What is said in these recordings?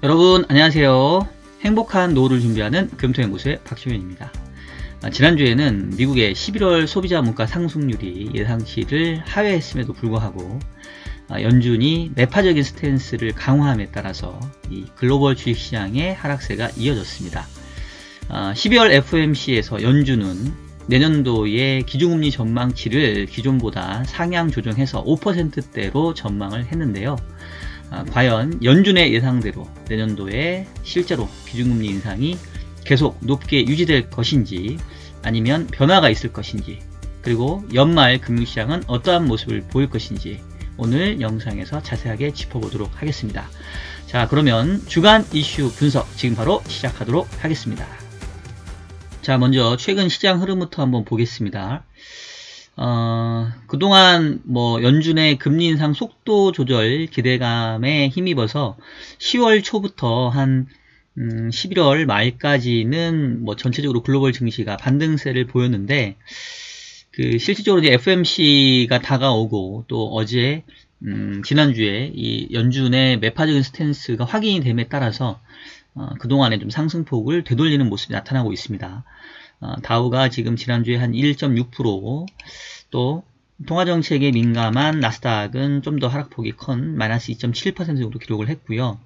여러분 안녕하세요. 행복한 노후를 준비하는 금토연구소의 박시현입니다. 지난주에는 미국의 11월 소비자 물가 상승률이 예상치를 하회했음에도 불구하고 연준이 매파적인 스탠스를 강화함에 따라서 이 글로벌 주식시장의 하락세가 이어졌습니다. 12월 FOMC에서 연준은 내년도의 기준금리 전망치를 기존보다 상향 조정해서 5%대로 전망을 했는데요. 과연 연준의 예상대로 내년도에 실제로 기준금리 인상이 계속 높게 유지될 것인지 아니면 변화가 있을 것인지, 그리고 연말 금융시장은 어떠한 모습을 보일 것인지 오늘 영상에서 자세하게 짚어보도록 하겠습니다. 자, 그러면 주간 이슈 분석 지금 바로 시작하도록 하겠습니다. 자, 먼저 최근 시장 흐름부터 한번 보겠습니다. 그동안 연준의 금리 인상 속도 조절 기대감에 힘입어서 10월 초부터 한 11월 말까지는 전체적으로 글로벌 증시가 반등세를 보였는데, 실질적으로 이제 FOMC가 다가오고 또 어제 지난주에 이 연준의 매파적인 스탠스가 확인이 됨에 따라서 그동안의 좀 상승폭을 되돌리는 모습이 나타나고 있습니다. 다우가 지금 지난주에 한 1.6%, 또 통화정책에 민감한 나스닥은 좀 더 하락폭이 큰 마이너스 2.7% 정도 기록을 했고요.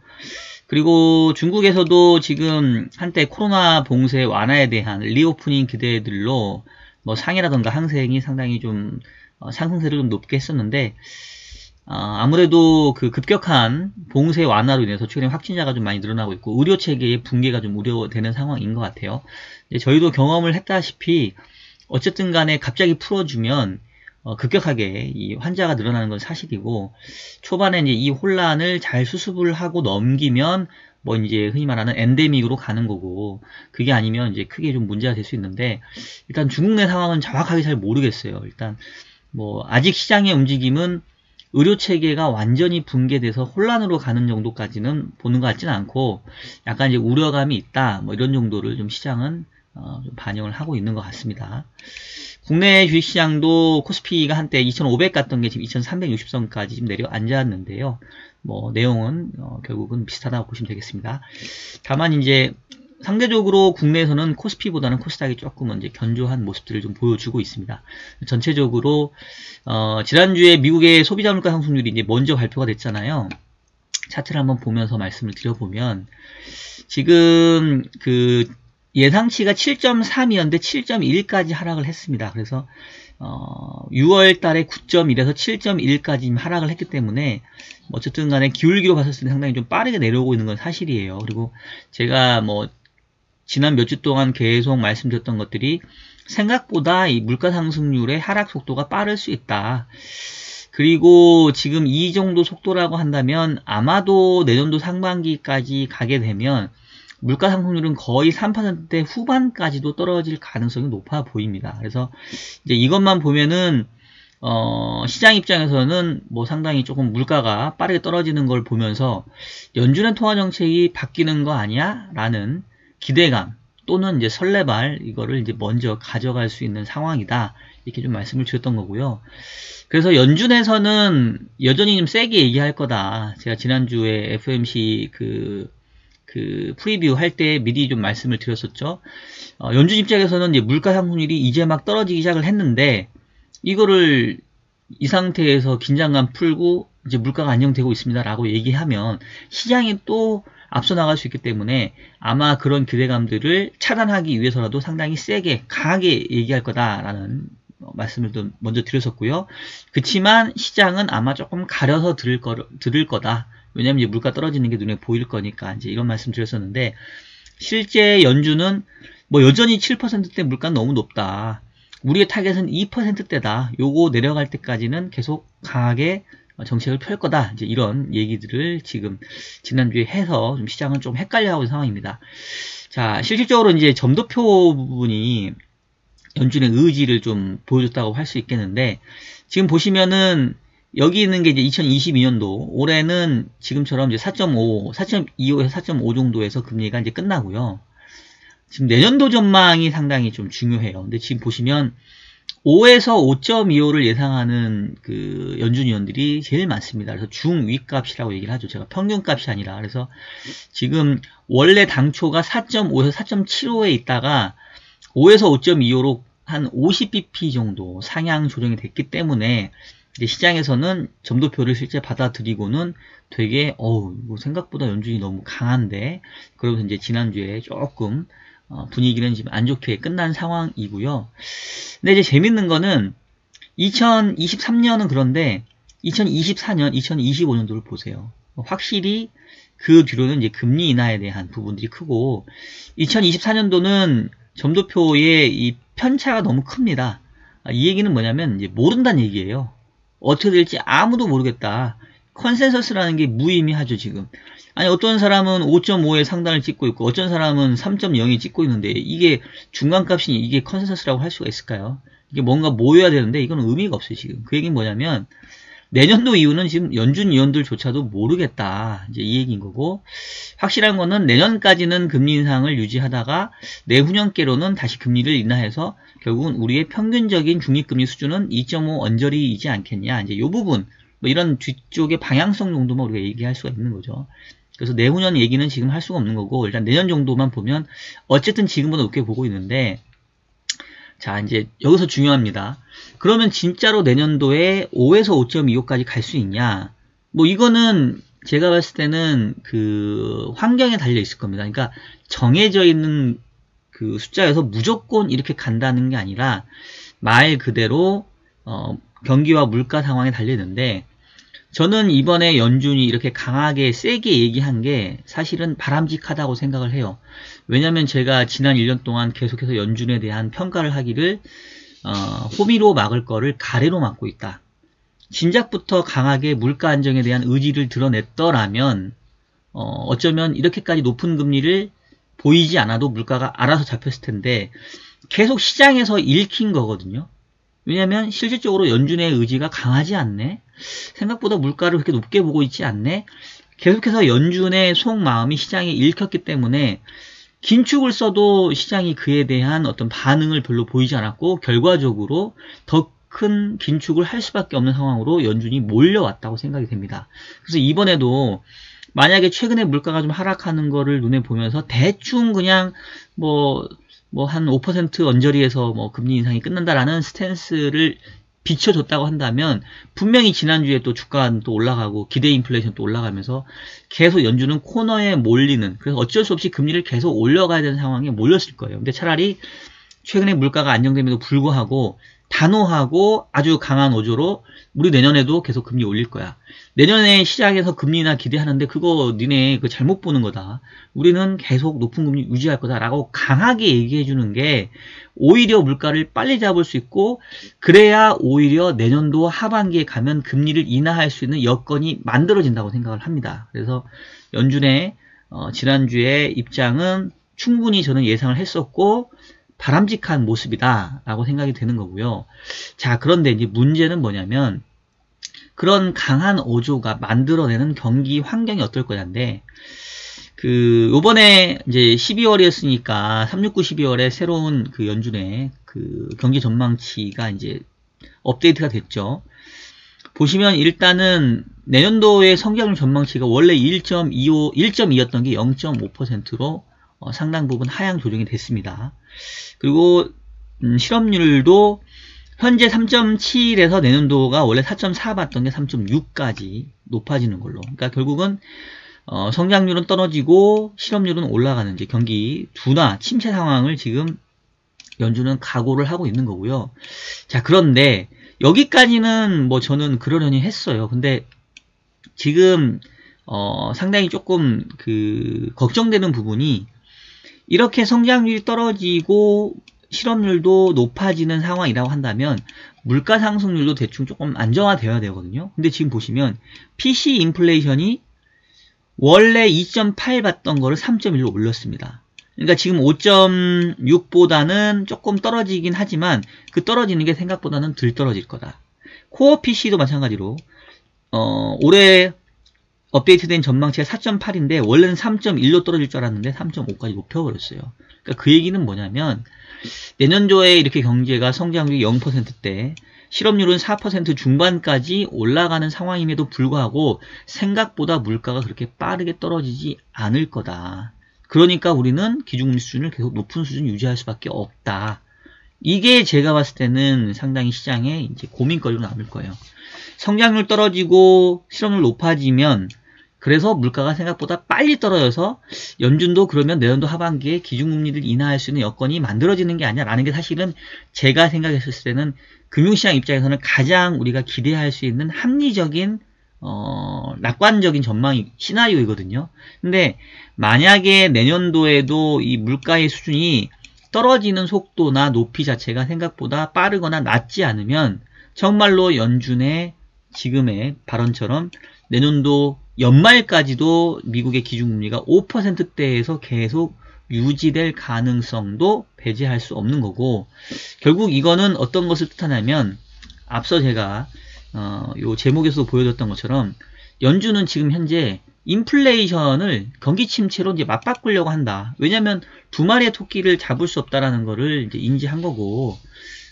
그리고 중국에서도 지금 한때 코로나 봉쇄 완화에 대한 리오프닝 기대들로 상해라던가 항생이 상당히 좀 상승세를 좀 높게 했었는데, 아무래도 그 급격한 봉쇄 완화로 인해서 최근에 확진자가 좀 많이 늘어나고 있고 의료체계의 붕괴가 좀 우려되는 상황인 것 같아요. 저희도 경험을 했다시피 어쨌든 간에 갑자기 풀어주면 급격하게 이 환자가 늘어나는 건 사실이고, 초반에 이제 이 혼란을 잘 수습을 하고 넘기면 이제 흔히 말하는 엔데믹으로 가는 거고, 그게 아니면 이제 크게 좀 문제가 될 수 있는데, 일단 중국 내 상황은 정확하게 잘 모르겠어요. 일단 아직 시장의 움직임은 의료체계가 완전히 붕괴돼서 혼란으로 가는 정도까지는 보는 것 같지는 않고, 약간 이제 우려감이 있다, 이런 정도를 좀 시장은 좀 반영을 하고 있는 것 같습니다. 국내 주식시장도 코스피가 한때 2500 갔던 게 지금 2360선까지 지금 내려앉았는데요. 내용은 결국은 비슷하다고 보시면 되겠습니다. 다만 이제 상대적으로 국내에서는 코스피보다는 코스닥이 조금은 이제 견조한 모습들을 좀 보여주고 있습니다. 전체적으로 지난주에 미국의 소비자 물가 상승률이 이제 먼저 발표가 됐잖아요. 차트를 한번 보면서 말씀을 드려보면, 지금 예상치가 7.3이었는데 7.1까지 하락을 했습니다. 그래서 6월 달에 9.1에서 7.1까지 하락을 했기 때문에 어쨌든 간에 기울기로 봤을 때 상당히 좀 빠르게 내려오고 있는 건 사실이에요. 그리고 제가 지난 몇 주 동안 계속 말씀드렸던 것들이 생각보다 이 물가 상승률의 하락 속도가 빠를 수 있다. 그리고 지금 이 정도 속도라고 한다면 아마도 내년도 상반기까지 가게 되면 물가 상승률은 거의 3%대 후반까지도 떨어질 가능성이 높아 보입니다. 그래서 이제 이것만 보면은 시장 입장에서는 상당히 조금 물가가 빠르게 떨어지는 걸 보면서 연준의 통화 정책이 바뀌는 거 아니야? 라는 기대감 또는 이제 설레발, 이거를 이제 먼저 가져갈 수 있는 상황이다, 이렇게 좀 말씀을 드렸던 거고요. 그래서 연준에서는 여전히 좀 세게 얘기할 거다. 제가 지난주에 FOMC 프리뷰 할 때 미리 좀 말씀을 드렸었죠. 연준 입장에서는 이제 물가 상승률이 이제 막 떨어지기 시작을 했는데, 이거를 이 상태에서 긴장감 풀고 이제 물가가 안정되고 있습니다 라고 얘기하면 시장이 또 앞서 나갈 수 있기 때문에 아마 그런 기대감들을 차단하기 위해서라도 상당히 세게 강하게 얘기할 거다라는 말씀을 좀 먼저 드렸었고요. 그치만 시장은 아마 조금 가려서 들을 거다. 왜냐면 이제 물가 떨어지는 게 눈에 보일 거니까, 이제 이런 말씀 드렸었는데, 실제 연준은 여전히 7%대 물가는 너무 높다. 우리의 타겟은 2%대다. 요거 내려갈 때까지는 계속 강하게 정책을 펼 거다. 이제 이런 얘기들을 지금 지난주에 해서 좀 시장은 좀 헷갈려하고 있는 상황입니다. 자, 실질적으로 이제 점도표 부분이 연준의 의지를 좀 보여줬다고 할 수 있겠는데, 지금 보시면은 여기 있는 게 이제 2022년도, 올해는 지금처럼 이제 4.25에서 4.5 정도에서 금리가 이제 끝나고요. 지금 내년도 전망이 상당히 좀 중요해요. 근데 지금 보시면 5에서 5.25를 예상하는 그 연준위원들이 제일 많습니다. 그래서 중위값이라고 얘기를 하죠. 제가 평균값이 아니라. 그래서 지금 원래 당초가 4.5에서 4.75에 있다가 5에서 5.25로 한 50bp 정도 상향 조정이 됐기 때문에 이제 시장에서는 점도표를 실제 받아들이고는 되게 뭐 생각보다 연준이 너무 강한데, 그러면서 이제 지난주에 조금 분위기는 지금 안 좋게 끝난 상황이고요. 근데 이제 재밌는 거는 2023년은 그런데 2024년, 2025년도를 보세요. 확실히 그 뒤로는 이제 금리 인하에 대한 부분들이 크고, 2024년도는 점도표의 이 편차가 너무 큽니다. 이 얘기는 뭐냐면 이제 모른다는 얘기예요. 어떻게 될지 아무도 모르겠다. 컨센서스라는 게 무의미하죠, 지금. 아니, 어떤 사람은 5.5의 상단을 찍고 있고, 어떤 사람은 3.0이 찍고 있는데, 이게 중간값이니 이게 컨센서스라고 할 수가 있을까요? 이게 뭔가 모여야 되는데, 이건 의미가 없어요, 지금. 그 얘기는 뭐냐면, 내년도 이후는 지금 연준 위원들조차도 모르겠다. 이제 이 얘기인 거고, 확실한 거는 내년까지는 금리 인상을 유지하다가, 내후년께로는 다시 금리를 인하해서, 결국은 우리의 평균적인 중립금리 수준은 2.5 언저리이지 않겠냐. 이제 이 부분, 뭐 이런 뒤쪽의 방향성 정도만 우리가 얘기할 수가 있는 거죠. 그래서 내후년 얘기는 지금 할 수가 없는 거고, 일단 내년 정도만 보면 어쨌든 지금보다 높게 보고 있는데, 자, 이제 여기서 중요합니다. 그러면 진짜로 내년도에 5에서 5.25까지 갈 수 있냐? 뭐 이거는 제가 봤을 때는 그 환경에 달려 있을 겁니다. 그러니까 정해져 있는 그 숫자에서 무조건 이렇게 간다는 게 아니라 말 그대로 경기와 물가 상황에 달려 있는데, 저는 이번에 연준이 이렇게 강하게 세게 얘기한 게 사실은 바람직하다고 생각을 해요. 왜냐면 제가 지난 1년 동안 계속해서 연준에 대한 평가를 하기를 호미로 막을 거를 가래로 막고 있다. 진작부터 강하게 물가 안정에 대한 의지를 드러냈더라면 어쩌면 이렇게까지 높은 금리를 보이지 않아도 물가가 알아서 잡혔을 텐데, 계속 시장에서 읽힌 거거든요. 왜냐하면 실질적으로 연준의 의지가 강하지 않네, 생각보다 물가를 그렇게 높게 보고 있지 않네, 계속해서 연준의 속마음이 시장에 읽혔기 때문에 긴축을 써도 시장이 그에 대한 어떤 반응을 별로 보이지 않았고, 결과적으로 더 큰 긴축을 할 수밖에 없는 상황으로 연준이 몰려왔다고 생각이 됩니다. 그래서 이번에도 만약에 최근에 물가가 좀 하락하는 거를 눈에 보면서 대충 그냥 한 5% 언저리에서 금리 인상이 끝난다라는 스탠스를 비춰줬다고 한다면, 분명히 지난주에 또 주가는 또 올라가고 기대 인플레이션 또 올라가면서 계속 연준은 코너에 몰리는, 그래서 어쩔 수 없이 금리를 계속 올려가야 되는 상황에 몰렸을 거예요. 근데 차라리 최근에 물가가 안정됨에도 불구하고 단호하고 아주 강한 어조로 우리 내년에도 계속 금리 올릴 거야. 내년에 시장에서 금리 인하 기대하는데 그거 니네 잘못 보는 거다. 우리는 계속 높은 금리 유지할 거다 라고 강하게 얘기해 주는 게 오히려 물가를 빨리 잡을 수 있고, 그래야 오히려 내년도 하반기에 가면 금리를 인하할 수 있는 여건이 만들어진다고 생각을 합니다. 그래서 연준의 지난주에 입장은 충분히 저는 예상을 했었고 바람직한 모습이다 라고 생각이 되는 거고요. 자, 그런데 이제 문제는 뭐냐면, 그런 강한 어조가 만들어내는 경기 환경이 어떨 거냐인데, 요번에 이제 12월이었으니까 369 12월에 새로운 그 연준의 그 경기 전망치가 이제 업데이트가 됐죠. 보시면 일단은 내년도의 성장률 전망치가 원래 1.2였던 게 0.5%로 상당 부분 하향 조정이 됐습니다. 그리고 실업률도 현재 3.7에서 내년도가 원래 4.4 봤던 게 3.6까지 높아지는 걸로. 그러니까 결국은 성장률은 떨어지고 실업률은 올라가는 이제 경기 둔화, 침체 상황을 지금 연준은 각오를 하고 있는 거고요. 자, 그런데 여기까지는 저는 그러려니 했어요. 근데 지금 상당히 조금 걱정되는 부분이, 이렇게 성장률이 떨어지고 실업률도 높아지는 상황이라고 한다면 물가 상승률도 대충 조금 안정화되어야 되거든요. 근데 지금 보시면 PC 인플레이션이 원래 2.8 봤던 거를 3.1로 올렸습니다. 그러니까 지금 5.6보다는 조금 떨어지긴 하지만 그 떨어지는 게 생각보다는 덜 떨어질 거다. 코어 PC도 마찬가지로 올해 업데이트된 전망치가 4.8인데 원래는 3.1로 떨어질 줄 알았는데 3.5까지 높여버렸어요. 그러니까 그 얘기는 뭐냐면, 내년도에 이렇게 경제가 성장률이 0%대, 실업률은 4% 중반까지 올라가는 상황임에도 불구하고 생각보다 물가가 그렇게 빠르게 떨어지지 않을 거다. 그러니까 우리는 기준금리 수준을 계속 높은 수준 유지할 수밖에 없다. 이게 제가 봤을 때는 상당히 시장에 이제 고민거리로 남을 거예요. 성장률 떨어지고 실업률 높아지면 그래서 물가가 생각보다 빨리 떨어져서 연준도 그러면 내년도 하반기에 기준금리를 인하할 수 있는 여건이 만들어지는 게 아니야 라는 게 사실은 제가 생각했을 때는 금융시장 입장에서는 가장 우리가 기대할 수 있는 합리적인 낙관적인 전망이 시나리오이거든요. 근데 만약에 내년도에도 이 물가의 수준이 떨어지는 속도나 높이 자체가 생각보다 빠르거나 낮지 않으면 정말로 연준의 지금의 발언처럼 내년도 연말까지도 미국의 기준금리가 5%대에서 계속 유지될 가능성도 배제할 수 없는 거고, 결국 이거는 어떤 것을 뜻하냐면 앞서 제가 요 제목에서도 보여줬던 것처럼 연준은 지금 현재 인플레이션을 경기 침체로 이제 맞바꾸려고 한다. 왜냐면 두 마리의 토끼를 잡을 수 없다라는 거를 이제 인지한 거고,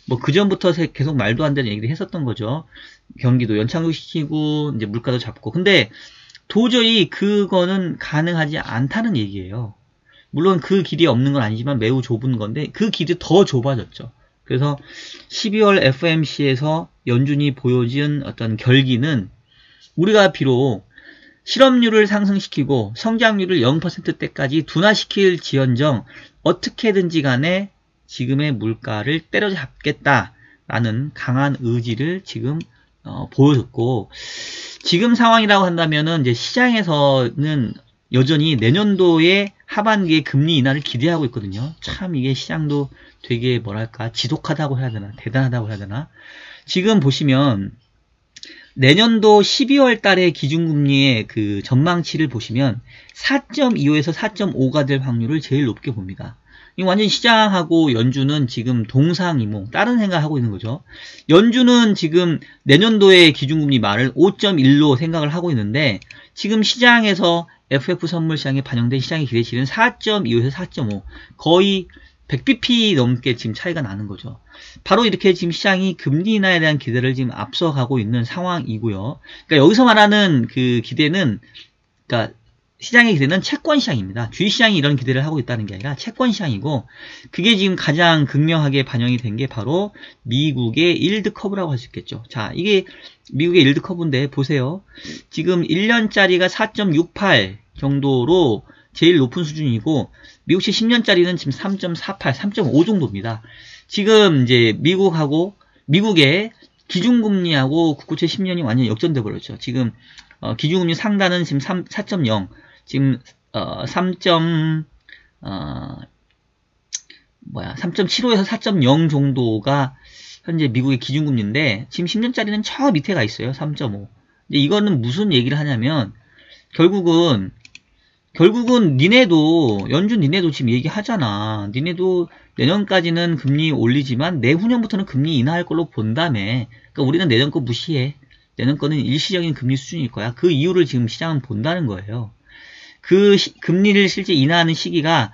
뭐 그전부터 계속 말도 안 되는 얘기를 했었던 거죠. 경기도 연착륙시키고 이제 물가도 잡고. 근데 도저히 그거는 가능하지 않다는 얘기예요. 물론 그 길이 없는 건 아니지만 매우 좁은 건데 그 길이 더 좁아졌죠. 그래서 12월 FOMC에서 연준이 보여준 어떤 결기는 우리가 비록 실업률을 상승시키고 성장률을 0%대까지 둔화시킬 지언정 어떻게든지 간에 지금의 물가를 때려잡겠다라는 강한 의지를 지금 보여줬고, 지금 상황이라고 한다면은 이제 시장에서는 여전히 내년도에 하반기에 금리 인하를 기대하고 있거든요. 참 이게 시장도 되게 뭐랄까 지독하다고 해야 되나 대단하다고 해야 되나. 지금 보시면 내년도 12월 달에 기준금리의 그 전망치를 보시면 4.25에서 4.5가 될 확률을 제일 높게 봅니다. 이 완전 시장하고 연준은 지금 동상이몽, 다른 생각을 하고 있는 거죠. 연준은 지금 내년도의 기준금리 말을 5.1로 생각을 하고 있는데 지금 시장에서 FF 선물 시장에 반영된 시장의 기대치는 4.25에서 4.5, 거의 100bp 넘게 지금 차이가 나는 거죠. 바로 이렇게 지금 시장이 금리 인하에 대한 기대를 지금 앞서가고 있는 상황이고요. 그러니까 여기서 말하는 그 기대는, 그러니까 시장의 기대는 채권 시장입니다. 주식시장이 이런 기대를 하고 있다는 게 아니라 채권 시장이고, 그게 지금 가장 극명하게 반영이 된 게 바로 미국의 일드 커브라고 할 수 있겠죠. 자, 이게 미국의 일드 커브인데 보세요. 지금 1년짜리가 4.68 정도로 제일 높은 수준이고 미국채 10년짜리는 지금 3.48, 3.5 정도입니다. 지금 이제 미국의 기준금리하고 국고채 10년이 완전히 역전돼 버렸죠. 지금 기준금리 상단은 지금 4.0, 지금 3.75에서 4.0 정도가 현재 미국의 기준금리인데 지금 10년짜리는 저 밑에 가 있어요. 3.5. 이거는 무슨 얘기를 하냐면 결국은 연준 니네도 지금 얘기하잖아. 니네도 내년까지는 금리 올리지만 내후년부터는 금리 인하할 걸로 본다며. 그러니까 우리는 내년 거 무시해. 내년 거는 일시적인 금리 수준일 거야. 그 이유를 지금 시장은 본다는 거예요. 그 금리를 실제 인하하는 시기가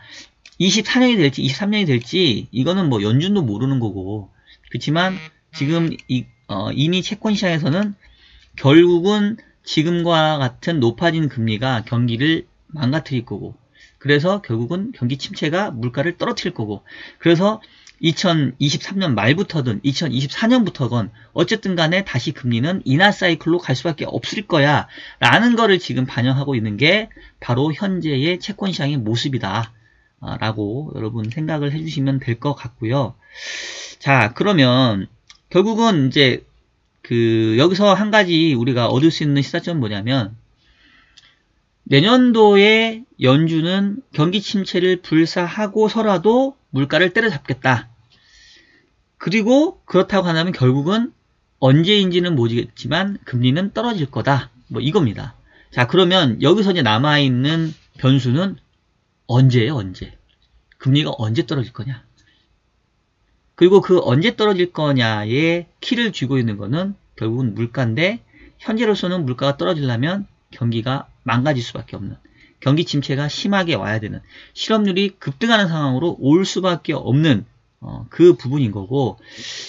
24년이 될지 23년이 될지 이거는 뭐 연준도 모르는 거고. 그렇지만 지금 이미 채권 시장에서는 결국은 지금과 같은 높아진 금리가 경기를 망가뜨릴 거고, 그래서 결국은 경기 침체가 물가를 떨어뜨릴 거고, 그래서 2023년 말부터든 2024년부터건 어쨌든 간에 다시 금리는 인하 사이클로 갈 수밖에 없을 거야 라는 거를 지금 반영하고 있는 게 바로 현재의 채권 시장의 모습이다 라고 여러분 생각을 해주시면 될 것 같고요. 자, 그러면 결국은 이제 여기서 한 가지 우리가 얻을 수 있는 시사점은 뭐냐면, 내년도에 연준은 경기 침체를 불사하고서라도 물가를 때려잡겠다. 그리고 그렇다고 한다면 결국은 언제인지는 모르겠지만 금리는 떨어질 거다. 뭐 이겁니다. 자, 그러면 여기서 이제 남아있는 변수는 언제예요? 언제? 금리가 언제 떨어질 거냐? 그리고 그 언제 떨어질 거냐의 키를 쥐고 있는 거는 결국은 물가인데, 현재로서는 물가가 떨어지려면 경기가 망가질 수밖에 없는, 경기 침체가 심하게 와야 되는, 실업률이 급등하는 상황으로 올 수밖에 없는 그 부분인 거고,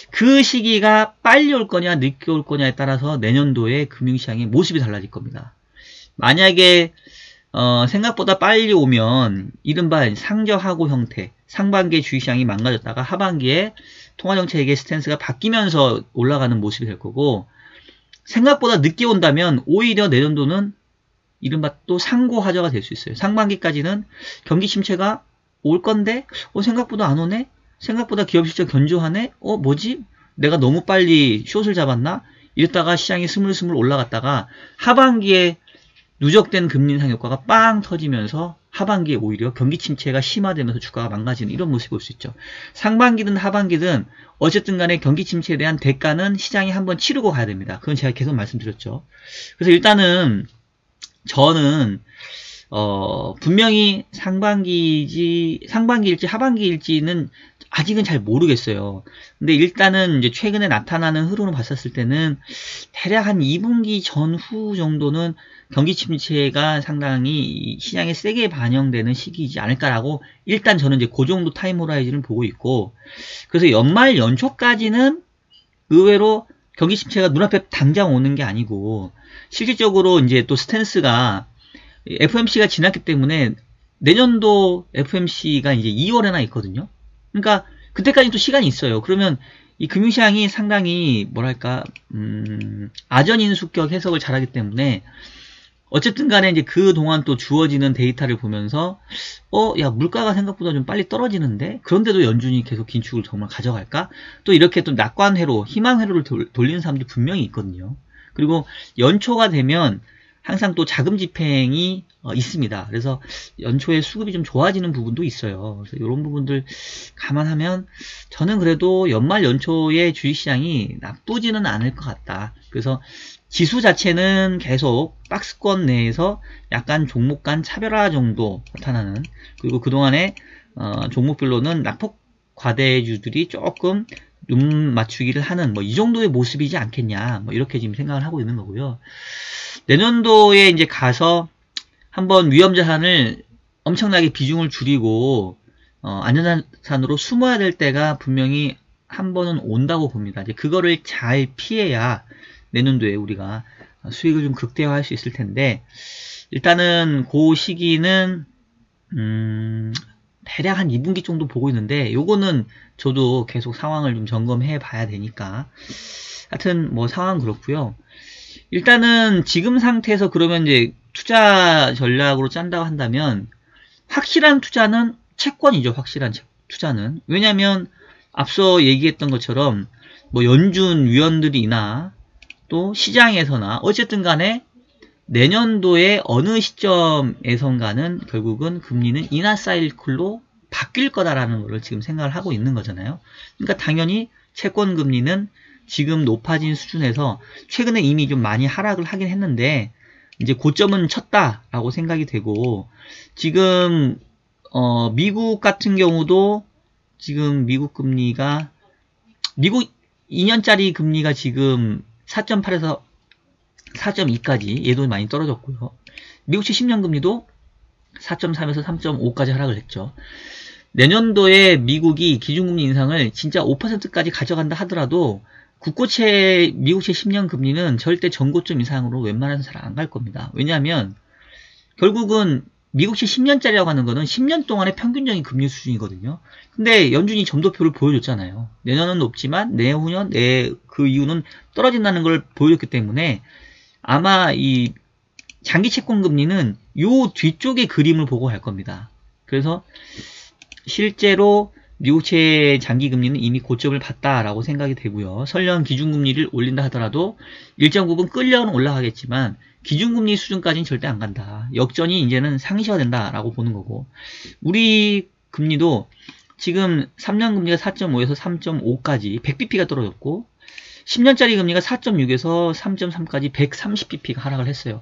그 시기가 빨리 올 거냐 늦게 올 거냐에 따라서 내년도에 금융시장의 모습이 달라질 겁니다. 만약에 생각보다 빨리 오면 이른바 상저하고 형태, 상반기에 주식시장이 망가졌다가 하반기에 통화정책의 스탠스가 바뀌면서 올라가는 모습이 될 거고, 생각보다 늦게 온다면 오히려 내년도는 이른바 또 상고하저가 될 수 있어요. 상반기까지는 경기 침체가 올 건데 생각보다 안 오네? 생각보다 기업 실적 견조하네? 뭐지? 내가 너무 빨리 숏을 잡았나? 이랬다가 시장이 스물스물 올라갔다가 하반기에 누적된 금리 인상 효과가 빵 터지면서 하반기에 오히려 경기 침체가 심화되면서 주가가 망가지는 이런 모습이 볼 수 있죠. 상반기든 하반기든 어쨌든 간에 경기 침체에 대한 대가는 시장이 한번 치르고 가야 됩니다. 그건 제가 계속 말씀드렸죠. 그래서 일단은 저는 분명히 상반기일지 하반기일지는 아직은 잘 모르겠어요. 근데 일단은 이제 최근에 나타나는 흐름을 봤었을 때는 대략 한 2분기 전후 정도는 경기 침체가 상당히 시장에 세게 반영되는 시기이지 않을까라고 일단 저는 이제 그 정도 타임 호라이즌을 보고 있고, 그래서 연말 연초까지는 의외로 경기 침체가 눈앞에 당장 오는 게 아니고 실질적으로 이제 또 스탠스가 FOMC가 지났기 때문에 내년도 FOMC가 이제 2월에나 있거든요. 그러니까 그때까지 또 시간이 있어요. 그러면 이 금융시장이 상당히 뭐랄까 아전인수격 해석을 잘하기 때문에 어쨌든 간에 이제 그동안 또 주어지는 데이터를 보면서 야 물가가 생각보다 좀 빨리 떨어지는데 그런데도 연준이 계속 긴축을 정말 가져갈까? 또 이렇게 또 낙관회로 희망회로를 돌리는 사람들이 분명히 있거든요. 그리고 연초가 되면 항상 또 자금 집행이 있습니다. 그래서 연초에 수급이 좀 좋아지는 부분도 있어요. 그래서 이런 부분들 감안하면 저는 그래도 연말 연초에 주식시장이 나쁘지는 않을 것 같다. 그래서 지수 자체는 계속 박스권 내에서 약간 종목 간 차별화 정도 나타나는, 그리고 그동안에 종목별로는 낙폭 과대주들이 조금 눈 맞추기를 하는 이 정도의 모습이지 않겠냐, 이렇게 지금 생각을 하고 있는 거고요. 내년도에 이제 가서 한번 위험자산을 엄청나게 비중을 줄이고 안전자산으로 숨어야 될 때가 분명히 한 번은 온다고 봅니다. 이제 그거를 잘 피해야 내년도에 우리가 수익을 좀 극대화할 수 있을 텐데, 일단은 그 시기는 대략 한 2분기 정도 보고 있는데, 요거는 저도 계속 상황을 좀 점검해 봐야 되니까. 하여튼 상황은 그렇고요. 일단은 지금 상태에서 그러면 이제 투자 전략으로 짠다고 한다면 확실한 투자는 채권이죠. 확실한 투자는. 왜냐면 앞서 얘기했던 것처럼 연준 위원들이나 또 시장에서나 어쨌든 간에 내년도에 어느 시점에선가는 결국은 금리는 인하 사이클로 바뀔 거다라는 것을 지금 생각을 하고 있는 거잖아요. 그러니까 당연히 채권 금리는 지금 높아진 수준에서 최근에 이미 좀 많이 하락을 하긴 했는데 이제 고점은 쳤다라고 생각이 되고, 지금 미국 같은 경우도 지금 미국 2년짜리 금리가 지금 4.8에서 4.2까지 얘도 많이 떨어졌고요. 미국채 10년 금리도 4.3에서 3.5까지 하락을 했죠. 내년도에 미국이 기준금리 인상을 진짜 5%까지 가져간다 하더라도 국고채 미국채 10년 금리는 절대 전고점 이상으로 웬만해서 잘 안 갈 겁니다. 왜냐하면 결국은 미국채 10년짜리라고 하는 거는 10년 동안의 평균적인 금리 수준이거든요. 근데 연준이 점도표를 보여줬잖아요. 내년은 높지만 내후년, 그 이유는 떨어진다는 걸 보여줬기 때문에 아마 이 장기 채권 금리는 요 뒤쪽의 그림을 보고 갈 겁니다. 그래서 실제로 미국채 장기 금리는 이미 고점을 봤다라고 생각이 되고요. 설령 기준금리를 올린다 하더라도 일정 부분 끌려는 올라가겠지만 기준금리 수준까지는 절대 안 간다. 역전이 이제는 상시화 된다라고 보는 거고, 우리 금리도 지금 3년 금리가 4.5에서 3.5까지 100bp가 떨어졌고 10년짜리 금리가 4.6에서 3.3까지 130bp가 하락을 했어요.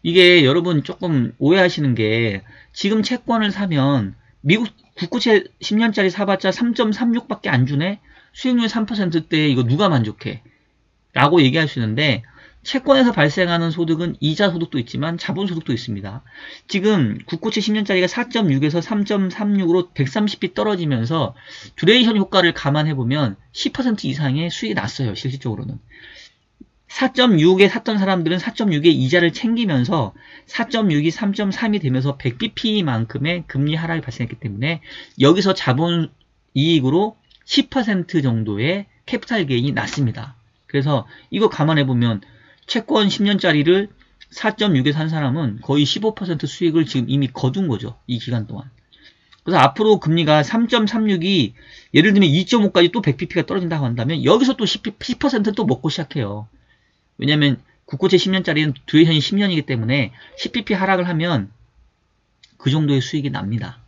이게 여러분 조금 오해하시는 게, 지금 채권을 사면 미국 국고채 10년짜리 사봤자 3.36밖에 안 주네? 수익률 3%대 이거 누가 만족해? 라고 얘기할 수 있는데, 채권에서 발생하는 소득은 이자 소득도 있지만 자본 소득도 있습니다. 지금 국고채 10년짜리가 4.6에서 3.36으로 130비 떨어지면서 듀레이션 효과를 감안해보면 10% 이상의 수익이 났어요. 실질적으로는. 4.6에 샀던 사람들은 4.6의 이자를 챙기면서 4.6이 3.3이 되면서 100bp만큼의 금리 하락이 발생했기 때문에 여기서 자본 이익으로 10% 정도의 캐피탈 게인이 났습니다. 그래서 이거 감안해보면 채권 10년짜리를 4.6에 산 사람은 거의 15% 수익을 지금 이미 거둔 거죠. 이 기간 동안. 그래서 앞으로 금리가 3.36이 예를 들면 2.5까지 또 100bp가 떨어진다고 한다면 여기서 또 10% 또 먹고 시작해요. 왜냐면 국고채 10년짜리는 듀레이션이 10년이기 때문에 10bp 하락을 하면 그 정도의 수익이 납니다.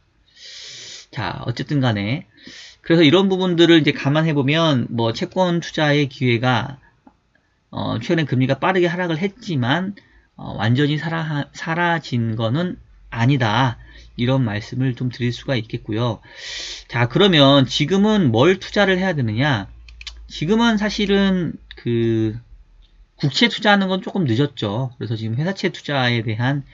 자, 어쨌든 간에 그래서 이런 부분들을 이제 감안해보면 뭐 채권 투자의 기회가 최근에 금리가 빠르게 하락을 했지만 완전히 사라진 거는 아니다. 이런 말씀을 좀 드릴 수가 있겠고요. 자, 그러면 지금은 뭘 투자를 해야 되느냐? 지금은 사실은 국채 투자하는 건 조금 늦었죠. 그래서 지금 회사채 투자에 대한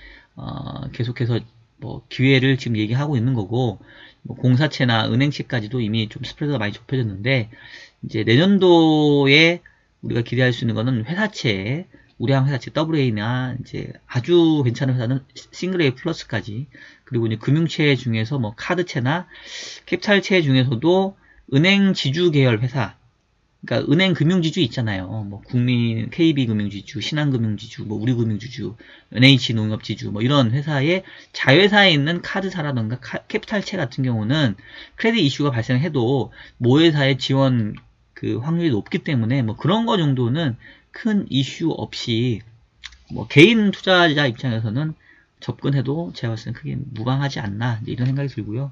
계속해서 뭐 기회를 지금 얘기하고 있는 거고, 뭐 공사채나 은행채까지도 이미 좀 스프레드가 많이 좁혀졌는데, 이제 내년도에 우리가 기대할 수 있는 거는 회사채, 우량 회사채 AA나 이제 아주 괜찮은 회사는 싱글 A 플러스까지, 그리고 이제 금융채 중에서 뭐 카드채나 캐피탈채 중에서도 은행 지주 계열 회사, 그러니까 은행 금융지주 있잖아요. 뭐 국민 KB금융지주, 신한금융지주, 뭐 우리금융지주, NH농협지주 뭐 이런 회사의 자회사에 있는 카드사라든가 캐피탈채 같은 경우는 크레딧 이슈가 발생해도 모회사의 지원 확률이 높기 때문에 뭐 그런 거 정도는 큰 이슈 없이 뭐 개인 투자자 입장에서는 접근해도 제가 봤을 때 크게 무방하지 않나 이런 생각이 들고요.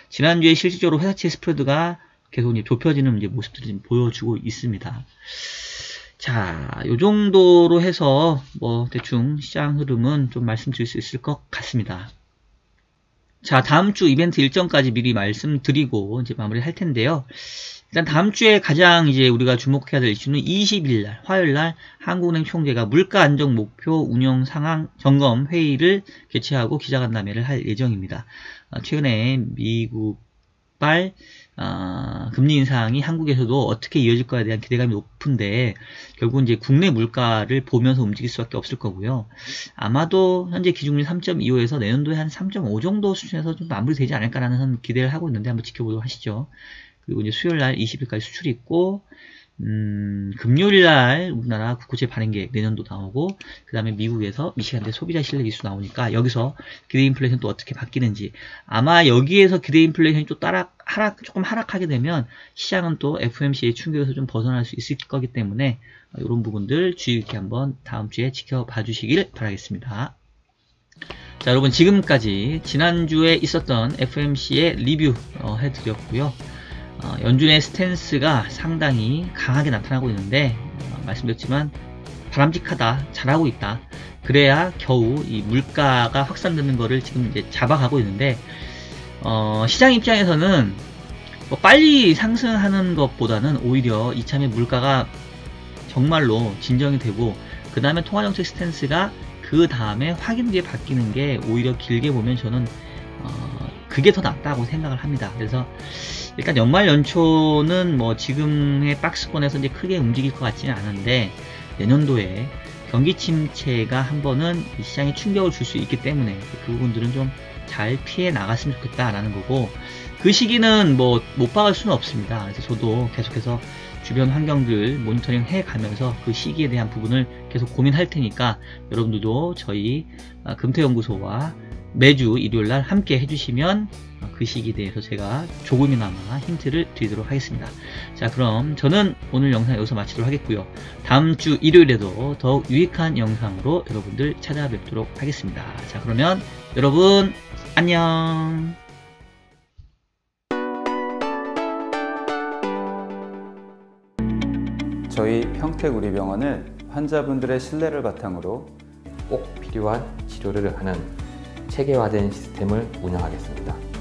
지난주에 실질적으로 회사채 스프레드가 계속 이제 좁혀지는 이제 모습들을 지금 보여주고 있습니다. 자, 요 정도로 해서 뭐 대충 시장 흐름은 좀 말씀드릴 수 있을 것 같습니다. 자, 다음 주 이벤트 일정까지 미리 말씀드리고 이제 마무리할 텐데요. 일단 다음 주에 가장 이제 우리가 주목해야 될 이슈는 20일 날 화요일 날 한국은행 총재가 물가 안정 목표 운영 상황 점검 회의를 개최하고 기자간담회를 할 예정입니다. 최근에 미국발 금리 인상이 한국에서도 어떻게 이어질 거에 대한 기대감이 높은데 결국 이제 국내 물가를 보면서 움직일 수밖에 없을 거고요. 아마도 현재 기준금리 3.25에서 내년도에 한 3.5 정도 수준에서 좀 마무리되지 않을까라는 기대를 하고 있는데 한번 지켜보도록 하시죠. 그리고 이제 수요일날 20일까지 수출이 있고, 금요일날 우리나라 국고채 발행계획 내년도 나오고, 그 다음에 미국에서 미시간대 소비자 실내 지수 나오니까 여기서 기대 인플레이션 또 어떻게 바뀌는지, 아마 여기에서 기대 인플레이션이 또 조금 하락하게 되면 시장은 또 FOMC의 충격에서 좀 벗어날 수 있을 거기 때문에 이런 부분들 주의 깊게 한번 다음 주에 지켜봐 주시길 바라겠습니다. 자, 여러분 지금까지 지난주에 있었던 FOMC의 리뷰 해드렸고요. 연준의 스탠스가 상당히 강하게 나타나고 있는데 말씀드렸지만 바람직하다, 잘하고 있다. 그래야 겨우 이 물가가 확산되는 거를 지금 이제 잡아가고 있는데 시장 입장에서는 뭐 빨리 상승하는 것보다는 오히려 이참에 물가가 정말로 진정이 되고 그 다음에 통화정책 스탠스가 그 다음에 확인 뒤에 바뀌는 게 오히려 길게 보면 저는 그게 더 낫다고 생각을 합니다. 그래서 일단 연말 연초는 뭐 지금의 박스권에서 이제 크게 움직일 것 같지는 않은데 내년도에 경기 침체가 한 번은 이 시장에 충격을 줄 수 있기 때문에 그 부분들은 좀 잘 피해 나갔으면 좋겠다라는 거고, 그 시기는 뭐 못 박을 수는 없습니다. 그래서 저도 계속해서 주변 환경들 모니터링 해 가면서 그 시기에 대한 부분을 계속 고민할 테니까 여러분들도 저희 금태연구소와 매주 일요일날 함께 해주시면 그 시기에 대해서 제가 조금이나마 힌트를 드리도록 하겠습니다. 자, 그럼 저는 오늘 영상 여기서 마치도록 하겠고요. 다음 주 일요일에도 더욱 유익한 영상으로 여러분들 찾아뵙도록 하겠습니다. 자, 그러면 여러분 안녕. 저희 평택우리병원은 환자분들의 신뢰를 바탕으로 꼭 필요한 치료를 하는 체계화된 시스템을 운영하겠습니다.